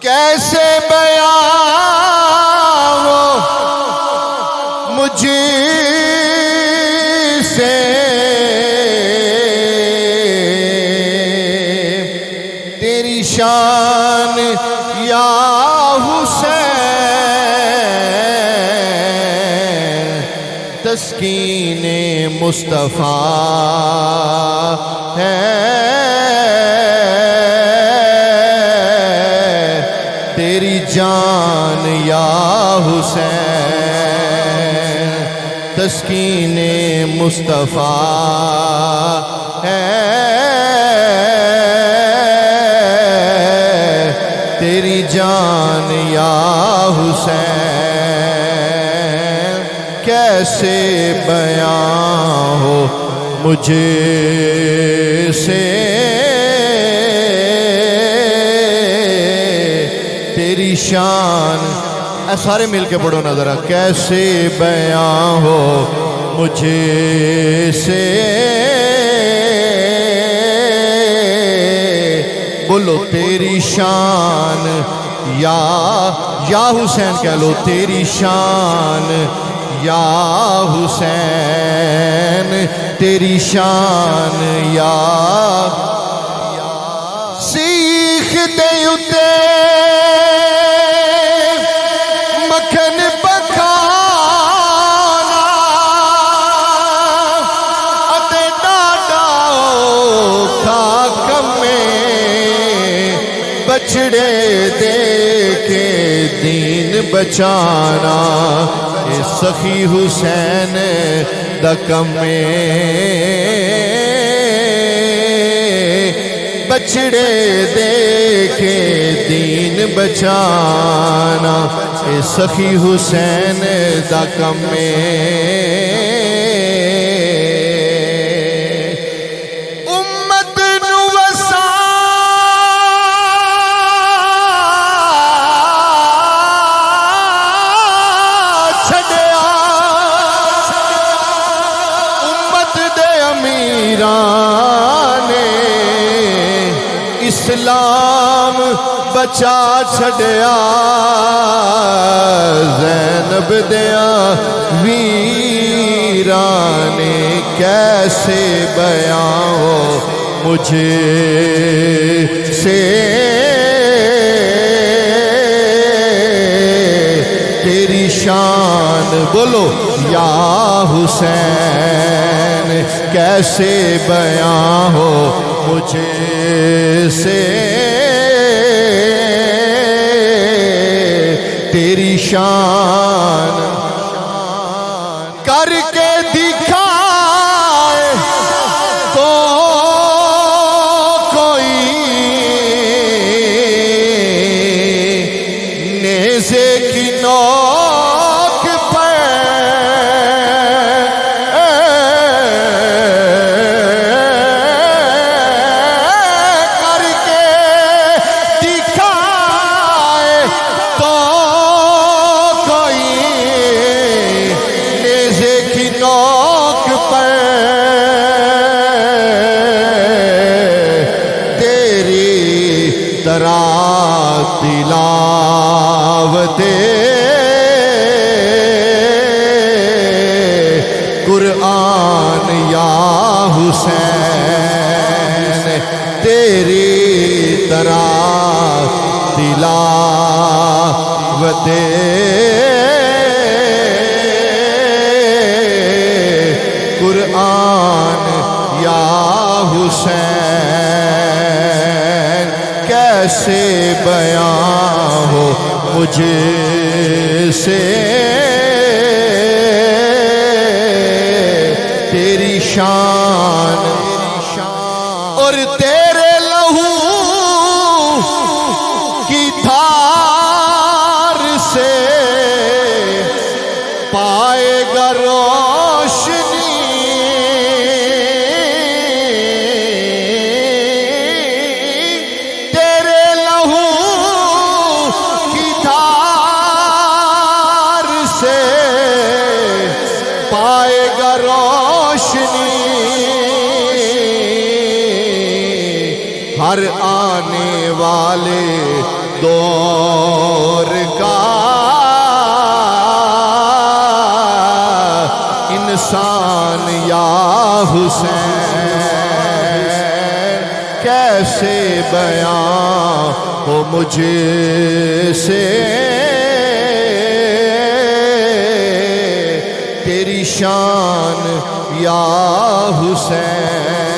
کیسے بیان ہو مجھ سے تیری شان یا حسین تسکین مصطفیٰ ہے تیری جان یا حسین تسکین مصطفیٰ ہے تیری جان یا حسین کیسے بیان ہو مجھے سے تیری شان اے سارے مل کے پڑھو نا ذرا کیسے بیان ہو مجھے سے بولو تیری شان یا حسین کہہ لو تیری شان یا حسین تیری شان یا سیخ دے اتے مکھن پکانا اتے ڈاڈا اوکھا کمیں بچڑے دے کے دین بچانا اے سخی حسین دا کمیں بچڑے دے کے دین بچانا اے سخی حسین دا کمیں امت نو وسا چھڑیا امت دے امیران اسلام بچا چھڑیا زینب دیا ویران کیسے بیان ہو مجھے سے تیری شان بولو یا حسین کیسے بیان ہو مجھے سے تیری شان کر کے دکھائے تو کوئی نیزے کی نوک پر کر کے دکھائے تو کوئی نیزے کی نوک پر تیری طرح تلاوت قرآن یا حسین تیری طرح تلاوت قرآن یا حسین کیسے بیان ہو مجھے سے تیری شان اور تیرے لہو کی دھار سے پائے گا روشنی تیرے لہو کی دھار سے پائے گا روشنی ہر آنے والے دور کا انسان یا حسین کیسے بیان ہو مجھ سے تیری شان یا حسین